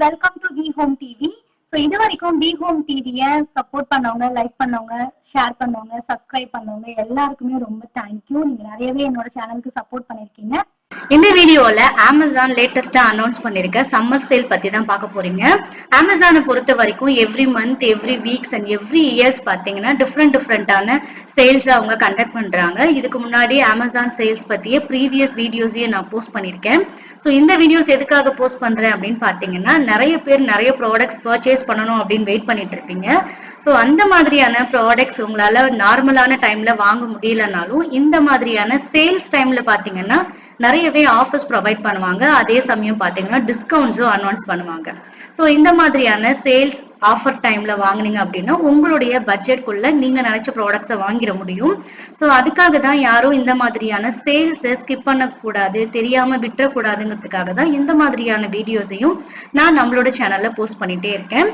Welcome to V home TV. So இது வரைக்கும் V home டிவியை சப்போர்ட் பண்ணவங்க, லைக் பண்ணவங்க, ஷேர் பண்ணவங்க, சப்ஸ்கிரைப் பண்ணவங்க எல்லாருக்குமே ரொம்ப தேங்க்யூ. நீங்க நிறையவே என்னோட சேனலுக்கு சப்போர்ட் பண்ணிருக்கீங்க. இந்த வீடியோல அமேசான் லேட்டஸ்டா அனௌன்ஸ் பண்ணிருக்க சம்மர் சேல் பத்தி தான் பார்க்க போறீங்க. அமேசானை பொறுத்த வரைக்கும் every month, every weeks and every years பாத்தீங்கன்னா டிஃப்ரெண்டான சேல்ஸ் அவங்க கண்டக்ட் பண்றாங்க. இதுக்கு முன்னாடி அமேசான் சேல்ஸ் பத்தியே ப்ரீவியஸ் வீடியோஸையும் நான் போஸ்ட் பண்ணிருக்கேன். ஸோ இந்த வீடியோஸ் எதுக்காக போஸ்ட் பண்றேன் அப்படின்னு பாத்தீங்கன்னா, நிறைய பேர் நிறைய ப்ராடக்ட்ஸ் பர்ச்சேஸ் பண்ணணும் அப்படின்னு வெயிட் பண்ணிட்டு இருப்பீங்க. ஸோ அந்த மாதிரியான ப்ராடக்ட்ஸ் உங்களால நார்மலான டைம்ல வாங்க முடியலனாலும் இந்த மாதிரியான சேல்ஸ் டைம்ல பாத்தீங்கன்னா நிறையவே ஆஃபர்ஸ் ப்ரொவைட் பண்ணுவாங்க. அதே சமயம் பாத்தீங்கன்னா டிஸ்கவுண்ட்ஸும் அனௌன்ஸ் பண்ணுவாங்க. ஸோ இந்த மாதிரியான சேல்ஸ் ஆஃபர் டைம்ல வாங்குனீங்க அப்படின்னா உங்களுடைய பட்ஜெட்குள்ள நீங்க நினைச்ச ப்ராடக்ட்ஸை வாங்கிட முடியும். ஸோ அதுக்காக தான் யாரும் இந்த மாதிரியான சேல்ஸை ஸ்கிப் பண்ணக்கூடாது, தெரியாம விட்டுறக்கூடாதுங்கிறதுக்காக தான் இந்த மாதிரியான வீடியோஸையும் நான் நம்மளோட சேனல்ல போஸ்ட் பண்ணிட்டே இருக்கேன்.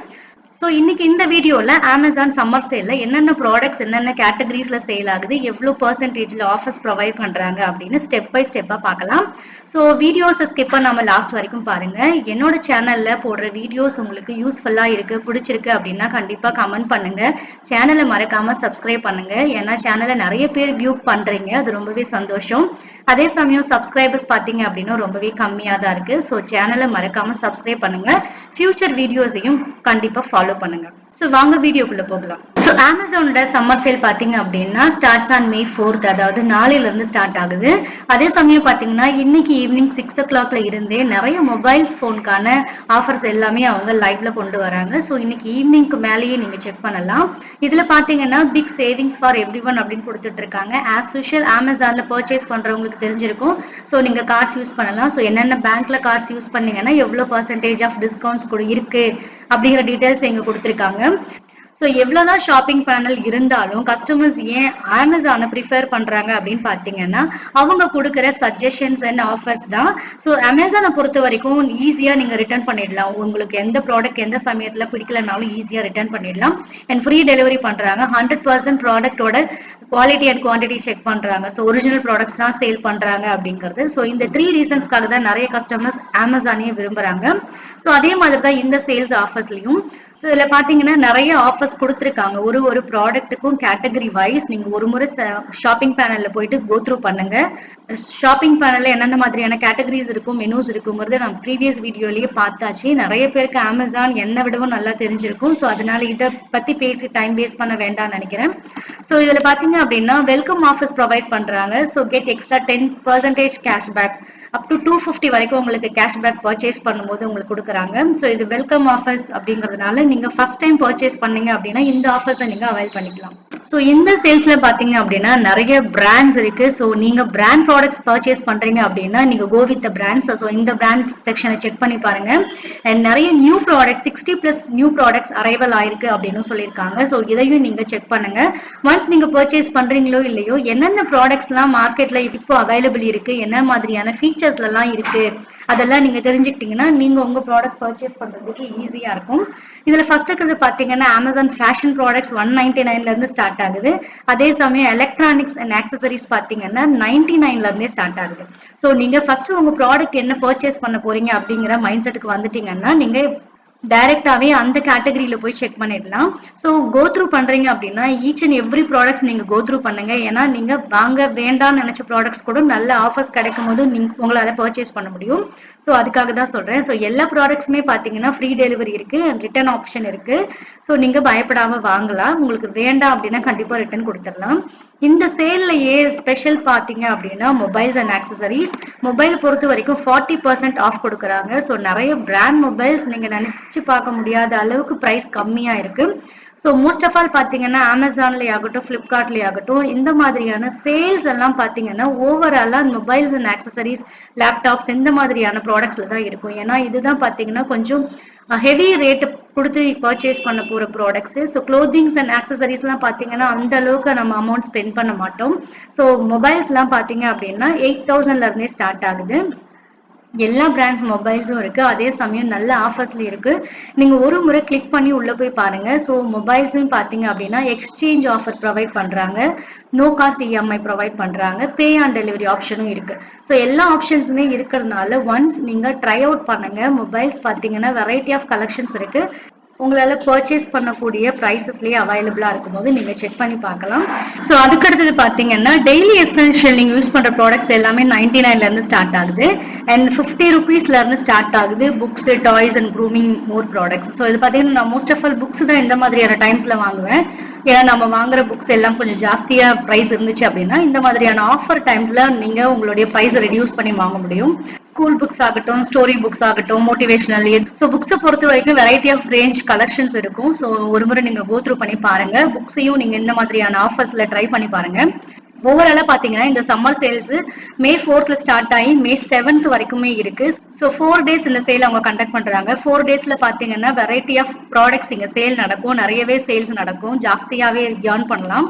ஸோ இன்னைக்கு இந்த வீடியோல அமேசான் சம்மர் சேல்ல என்னென்ன ப்ராடக்ட்ஸ் என்னென்ன கேட்டகரிஸ்ல சேல் ஆகுது, எவ்வளோ பர்சன்டேஜ்ல ஆஃபர்ஸ் ப்ரொவைட் பண்றாங்க அப்படின்னு ஸ்டெப் பை ஸ்டெப்பா பார்க்கலாம். ஸோ வீடியோஸை ஸ்கிப் பண்ணாம லாஸ்ட் வரைக்கும் பாருங்க. என்னோட சேனல்ல போடுற வீடியோஸ் உங்களுக்கு யூஸ்ஃபுல்லா இருக்கு, பிடிச்சிருக்கு அப்படின்னா கண்டிப்பா கமெண்ட் பண்ணுங்க. சேனலை மறக்காம சப்ஸ்கிரைப் பண்ணுங்க. ஏன்னா சேனலை நிறைய பேர் வியூ பண்றீங்க, அது ரொம்பவே சந்தோஷம். அதே சமயம் சப்ஸ்கிரைபர்ஸ் பாத்தீங்க அப்படின்னா ரொம்பவே கம்மியா தான் இருக்கு. ஸோ சேனலை மறக்காம சப்ஸ்கிரைப் பண்ணுங்க. ஃபியூச்சர் வீடியோஸையும் கண்டிப்பா ஃபாலோ பண்ணுங்க. ஸோ வாங்க வீடியோக்குள்ள போகலாம். ஸோ அமேசானோட சம்மர் சேல் பாத்தீங்க அப்படின்னா ஸ்டார்ட்ஸ் ஆன் May 4th, அதாவது நாளையில இருந்து ஸ்டார்ட் ஆகுது. அதே சமயம் பாத்தீங்கன்னா இன்னைக்கு ஈவினிங் 6 o'clockல இருந்தே நிறைய மொபைல்ஸ் போனுக்கான ஆஃபர்ஸ் எல்லாமே அவங்க லைவ்ல கொண்டு வராங்க. ஸோ இன்னைக்கு ஈவினிங்க்கு மேலேயே நீங்க செக் பண்ணலாம். இதுல பாத்தீங்கன்னா big savings for everyone அப்படின்னு கொடுத்துட்டு இருக்காங்க. ஆஸ் யூஷுவல் அமேசான்ல பர்ச்சேஸ் பண்றவங்களுக்கு தெரிஞ்சிருக்கும். ஸோ நீங்க கார்ட்ஸ் யூஸ் பண்ணலாம். ஸோ என்னென்ன பேங்க்ல கார்ட்ஸ் யூஸ் பண்ணீங்கன்னா எவ்வளவு பர்சன்டேஜ் ஆஃப் டிஸ்கவுண்ட்ஸ் கூட இருக்கு அப்படிங்கிற டீடைல்ஸ் இங்க கொடுத்துருக்காங்க. ஸோ எவ்வளவுதான் ஷாப்பிங் பேனல் இருந்தாலும் கஸ்டமர்ஸ் ஏன் அமேசானை ப்ரிஃபர் பண்றாங்க அப்படின்னு பாத்தீங்கன்னா அவங்க கொடுக்குற சஜஷன்ஸ் அண்ட் ஆஃபர்ஸ் தான். ஸோ அமேசானை பொறுத்த வரைக்கும் ஈஸியா நீங்க ரிட்டர்ன் பண்ணிடலாம். உங்களுக்கு எந்த ப்ராடக்ட் எந்த சமயத்துல பிடிக்கலனாலும் ஈஸியா ரிட்டர்ன் பண்ணிடலாம். அண்ட் ஃப்ரீ டெலிவரி பண்றாங்க. 100% ப்ராடக்டோட குவாலிட்டி அண்ட் குவான்டிட்டி செக் பண்றாங்க. ஸோ ஒரிஜினல் ப்ராடக்ட்ஸ் தான் சேல் பண்றாங்க அப்படிங்கிறது. ஸோ இந்த 3 ரீசன்ஸ்க்காக தான் நிறைய கஸ்டமர்ஸ் அமேசானையே விரும்புறாங்க. ஸோ அதே மாதிரி தான் இந்த சேல்ஸ் ஆஃபர்ஸ்லயும். ஸோ இதுல பாத்தீங்கன்னா நிறைய ஆஃபர்ஸ் கொடுத்துருக்காங்க. ஒரு ப்ராடக்ட்டுக்கும் கேட்டகரி வைஸ் நீங்க ஒரு முறை ஷாப்பிங் பேனல்ல போயிட்டு கோ த்ரூ பண்ணுங்க. ஷாப்பிங் பேனல்ல என்னென்ன மாதிரியான கேட்டகரிஸ் இருக்கும், மெனூஸ் இருக்குங்கிறது நான் ப்ரீவியஸ் வீடியோலயே பார்த்தாச்சு. நிறைய பேருக்கு அமேசான் என்னை விடவும் நல்லா தெரிஞ்சிருக்கும். ஸோ அதனால இதை பத்தி பேசி டைம் வேஸ்ட் பண்ண வேண்டாம்னு நினைக்கிறேன். ஸோ இதுல பாத்தீங்க அப்படின்னா வெல்கம் ஆஃபர்ஸ் ப்ரொவைட் பண்றாங்க. So get extra 10% cashback up to 250 வரைக்கும் உங்களுக்கு கேஷ்பேக் பர்ச்சேஸ் பண்ணும்போது உங்களுக்கு கொடுக்குறாங்க. ஸோ இது வெல்கம் ஆஃபர்ஸ் அப்படிங்கிறதுனால நீங்க ஃபர்ஸ்ட் டைம் பர்ச்சேஸ் பண்ணீங்க அப்படின்னா இந்த ஆஃபர்ஸை நீங்க அவைல் பண்ணிக்கலாம். ஸோ இந்த சேல்ஸ்ல பாத்தீங்க அப்படின்னா நிறைய பிராண்ட்ஸ் இருக்கு. ஸோ நீங்க பிராண்ட் ப்ராடக்ட்ஸ் பர்ச்சேஸ் பண்றீங்க அப்படின்னா நீங்க கோ வித் பிராண்ட்ஸ். ஸோ இந்த பிராண்ட் செக்ஷனை செக் பண்ணி பாருங்க. அண்ட் நிறைய new products 60+ new products arrival ஆயிருக்கு அப்படின்னு சொல்லியிருக்காங்க. ஸோ இதையும் நீங்க செக் பண்ணுங்க. ஒன்ஸ் நீங்க பர்ச்சேஸ் பண்றீங்களோ இல்லையோ என்னென்ன ப்ராடக்ட்ஸ் எல்லாம் மார்க்கெட்ல இப்போ அவைலபிள் இருக்கு, என்ன மாதிரியான ஃபீச்சர்ஸ்ல எல்லாம் இருக்கு அதெல்லாம் நீங்க தெரிஞ்சுக்கிட்டீங்கன்னா நீங்க உங்க ப்ராடக்ட் பர்ச்சேஸ் பண்றதுக்கு ஈஸியா இருக்கும். இதுல ஃபர்ஸ்ட் இருக்கிறது பாத்தீங்கன்னா அமேசான் ஃபேஷன் ப்ராடக்ட்ஸ் 199ல இருந்து ஸ்டார்ட் ஆகுது. அதே சமயம் எலக்ட்ரானிக்ஸ் அண்ட் ஆக்சசரிஸ் பாத்தீங்கன்னா 99ல இருந்தே ஸ்டார்ட் ஆகுது. ஸோ நீங்க ஃபர்ஸ்ட் உங்க ப்ராடக்ட் என்ன பர்ச்சேஸ் பண்ண போறீங்க அப்படிங்கிற மைண்ட் செட்டுக்கு வந்துட்டீங்கன்னா நீங்க டைரக்டாவே அந்த கேட்டகரியில போய் செக் பண்ணிடலாம். ஸோ கோ த்ரூ பண்றீங்க அப்படின்னா ஈச் அண்ட் எவ்ரி ப்ராடக்ட்ஸ் நீங்க கோ த்ரூ பண்ணுங்க. ஏன்னா நீங்க வாங்க வேண்டாம்னு நினைச்ச ப்ராடக்ட்ஸ் கூட நல்ல ஆஃபர்ஸ் கிடைக்கும் போது உங்களால பர்ச்சேஸ் பண்ண முடியும். ஸோ அதுக்காக தான் சொல்றேன். ஸோ எல்லா ப்ராடக்ட்ஸுமே பாத்தீங்கன்னா ஃப்ரீ டெலிவரி இருக்கு, ரிட்டர்ன் ஆப்ஷன் இருக்கு. ஸோ நீங்க பயப்படாம வாங்கலாம். உங்களுக்கு வேண்டாம் அப்படின்னா கண்டிப்பா ரிட்டர்ன் கொடுத்துடலாம். இந்த சேல்லையே ஸ்பெஷல் பாத்தீங்க அப்படின்னா மொபைல்ஸ் அண்ட் ஆக்சசரிஸ். மொபைல் பொறுத்த வரைக்கும் 40% ஆஃப் கொடுக்குறாங்க. ஸோ நிறைய பிராண்ட் மொபைல்ஸ் நீங்க நினைச்சு பார்க்க முடியாத அளவுக்கு பிரைஸ் கம்மியா இருக்கு. ஸோ மோஸ்ட் ஆஃப் ஆல் பாத்தீங்கன்னா அமேசான்லயே ஆகட்டும், பிளிப்கார்ட்லயே ஆகட்டும், இந்த மாதிரியான சேல்ஸ் எல்லாம் பாத்தீங்கன்னா ஓவராலா மொபைல்ஸ் அண்ட் ஆக்சசரிஸ், லேப்டாப்ஸ் இந்த மாதிரியான ப்ராடக்ட்ஸ்ல தான் இருக்கும். ஏன்னா இதுதான் பாத்தீங்கன்னா கொஞ்சம் ஹெவி ரேட் கொடுத்து பர்ச்சேஸ் பண்ண போற products. So clothings and accessories எல்லாம் பாத்தீங்கன்னா அந்த அளவுக்கு நம்ம அமௌண்ட் ஸ்பெண்ட் பண்ண மாட்டோம். ஸோ மொபைல்ஸ் எல்லாம் பாத்தீங்க அப்படின்னா 8000ல இருந்தே ஸ்டார்ட் ஆகுது. எல்லா பிராண்ட்ஸ் மொபைல்ஸும் இருக்கு. அதே சமயம் நல்ல ஆஃபர்ஸ்ல இருக்கு. நீங்க ஒரு முறை கிளிக் பண்ணி உள்ள போய் பாருங்க. ஸோ மொபைல்ஸும் பார்த்தீங்க அப்படின்னா எக்ஸ்சேஞ்ச் ஆஃபர் ப்ரொவைட் பண்றாங்க. நோ காஸ்ட் இஎம்ஐ ப்ரொவைட் பண்றாங்க. பே ஆன் டெலிவரி ஆப்ஷனும் இருக்கு. ஸோ எல்லா ஆப்ஷன்ஸுமே இருக்கிறதுனால ஒன்ஸ் நீங்க ட்ரை அவுட் பண்ணுங்க. மொபைல்ஸ் பார்த்தீங்கன்னா வெரைட்டி ஆஃப் கலெக்ஷன்ஸ் இருக்கு. உங்களால பர்ச்சேஸ் பண்ணக்கூடிய பிரைசஸ்லயே அவைலபிளா இருக்கும்போது நீங்க செக் பண்ணி பார்க்கலாம். ஸோ அதுக்கடுத்தது பாத்தீங்கன்னா டெய்லி எசென்ஷியல் நீங்க யூஸ் பண்ற ப்ராடக்ட்ஸ் எல்லாமே 99ல இருந்து ஸ்டார்ட் ஆகுது அண்ட் 50 ருபீஸ்ல இருந்து ஸ்டார்ட் ஆகுது. Books, toys and grooming more products. So இது பாத்தீங்கன்னா நான் மோஸ்ட் ஆஃப் ஆல் புக்ஸ் தான் இந்த மாதிரியான டைம்ஸ்ல வாங்குவேன். ஏன்னா நம்ம வாங்குற புக்ஸ் எல்லாம் கொஞ்சம் ஜாஸ்தியா பிரைஸ் இருந்துச்சு அப்படின்னா இந்த மாதிரியான ஆஃபர் டைம்ஸ்ல நீங்க உங்களுடைய பிரைஸ் ரெடியூஸ் பண்ணி வாங்க முடியும். ஸ்கூல் புக்ஸ் ஆகட்டும், ஸ்டோரி புக்ஸ் ஆகட்டும், மோட்டிவேஷனல். ஸோ புக்ஸை பொறுத்த வரைக்கும் வெரைட்டி ஆஃப் ரேஞ்ச் கலெக்ஷன்ஸ் இருக்கும். ஸோ ஒரு முறை நீங்க கோ த்ரூ பண்ணி பாருங்க. புக்ஸையும் நீங்க இந்த மாதிரியான ஆஃபர்ஸ்ல ட்ரை பண்ணி பாருங்க. ஓவராலா பாத்தீங்கன்னா இந்த சம்மர் சேல்ஸ் மே 4th ஸ்டார்ட் ஆகி மே 7th வரைக்குமே இருக்கு. ஸோ 4 days இந்த சேல் அவங்க கண்டக்ட் பண்றாங்க. 4 daysல பாத்தீங்கன்னா வெரைட்டி ஆஃப் ப்ராடக்ட்ஸ் இங்க சேல் நடக்கும். நிறையவே சேல்ஸ் நடக்கும். ஜாஸ்தியாவே ஏர்ன் பண்ணலாம்.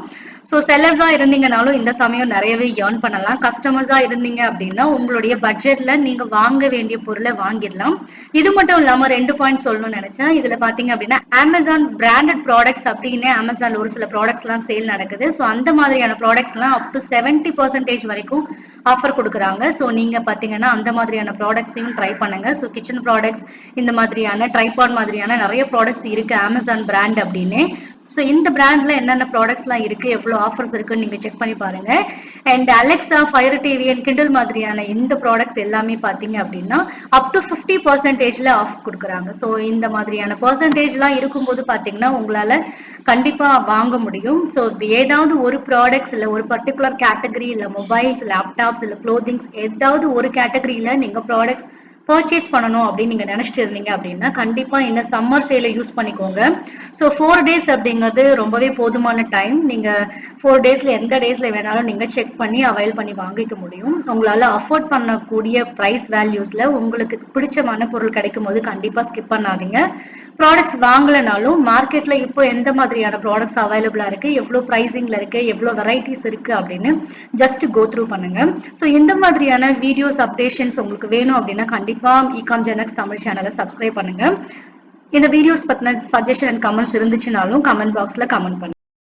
ஸோ செல்லர்ஸா இருந்தீங்கனாலும் இந்த சமயம் நிறையவே ஏர்ன் பண்ணலாம். கஸ்டமர்ஸா இருந்தீங்க அப்படின்னா உங்களுடைய பட்ஜெட்ல நீங்க வாங்க வேண்டிய பொருளை வாங்கிடலாம். இது மட்டும் இல்லாம 2 பாயிண்ட் சொல்லணும்னு நினைச்சேன். இதுல பாத்தீங்க அப்படின்னா அமேசான் பிராண்டட் ப்ராடக்ட்ஸ் அப்படின்னு அமேசான் ஒரு சில ப்ராடக்ட்ஸ் எல்லாம் சேல் நடக்குது. ஸோ அந்த மாதிரியான ப்ராடக்ட்ஸ் எல்லாம் அப் டு 70% வரைக்கும் ஆஃபர் கொடுக்குறாங்க. ஸோ நீங்க பாத்தீங்கன்னா அந்த மாதிரியான ப்ராடக்ட்ஸையும் ட்ரை பண்ணுங்க. ஸோ கிச்சன் ப்ராடக்ட்ஸ் இந்த மாதிரியான ட்ரைபாட் மாதிரியான நிறைய ப்ராடக்ட்ஸ் இருக்கு அமேசான் பிராண்ட் அப்படின்னு. ஸோ இந்த பிராண்ட்ல என்னென்ன ப்ராடக்ட்ஸ்லாம் இருக்கு, எவ்வளவு ஆஃபர்ஸ் இருக்குன்னு நீங்க செக் பண்ணி பாருங்க. And Alexa, fire TV and கிண்டல் மாதிரியான இந்த ப்ராடக்ட்ஸ் எல்லாமே பாத்தீங்க அப்படின்னா அப் டு 50%ல ஆஃப் கொடுக்குறாங்க. ஸோ இந்த மாதிரியான பர்சன்டேஜ்லாம் இருக்கும்போது பாத்தீங்கன்னா உங்களால கண்டிப்பா வாங்க முடியும். ஸோ ஏதாவது ஒரு ப்ராடக்ட்ஸ் இல்ல ஒரு பர்டிகுலர் கேட்டகரி இல்ல மொபைல்ஸ், லேப்டாப்ஸ் இல்ல க்ளோதிங்ஸ் ஏதாவது ஒரு கேட்டகரியில நீங்க ப்ராடக்ட்ஸ் பர்ச்சேஸ் பண்ணணும் அப்படின்னு நீங்க நினைச்சிட்டு இருந்தீங்க அப்படின்னா கண்டிப்பா இந்த சம்மர் சேலை யூஸ் பண்ணிக்கோங்க. ஸோ 4 days அப்படிங்கிறது ரொம்பவே போதுமான டைம். நீங்க 4 daysல எந்த டேஸ்ல வேணாலும் நீங்க செக் பண்ணி அவைல் பண்ணி வாங்கிக்க முடியும். உங்களால அஃபோர்ட் பண்ணக்கூடிய பிரைஸ் வேல்யூஸ்ல உங்களுக்கு பிடிச்சமான பொருள் கிடைக்கும் போது கண்டிப்பா ஸ்கிப் பண்ணாதீங்க. ப்ராடக்ட்ஸ் வாங்கலனாலும் மார்க்கெட்ல இப்போ எந்த மாதிரியான ப்ராடக்ட்ஸ் அவைலபிளா இருக்கு, எவ்வளவு பிரைசிங்ல இருக்கு, எவ்வளவு வெரைட்டிஸ் இருக்கு அப்படின்னு ஜஸ்ட் கோ த்ரூ பண்ணுங்க. ஸோ இந்த மாதிரியான வீடியோஸ் அப்டேஷன்ஸ் உங்களுக்கு வேணும் அப்படின்னா கண்டிப்பா இகாம் ஜெனக்ஸ் தமிழ் சேனலை சப்ஸ்கிரைப் பண்ணுங்க. இந்த வீடியோஸ் பத்தின சஜஷன் அண்ட் கமெண்ட்ஸ் இருந்துச்சுனாலும் கமெண்ட் பாக்ஸ்ல கமெண்ட் பண்ணுங்க.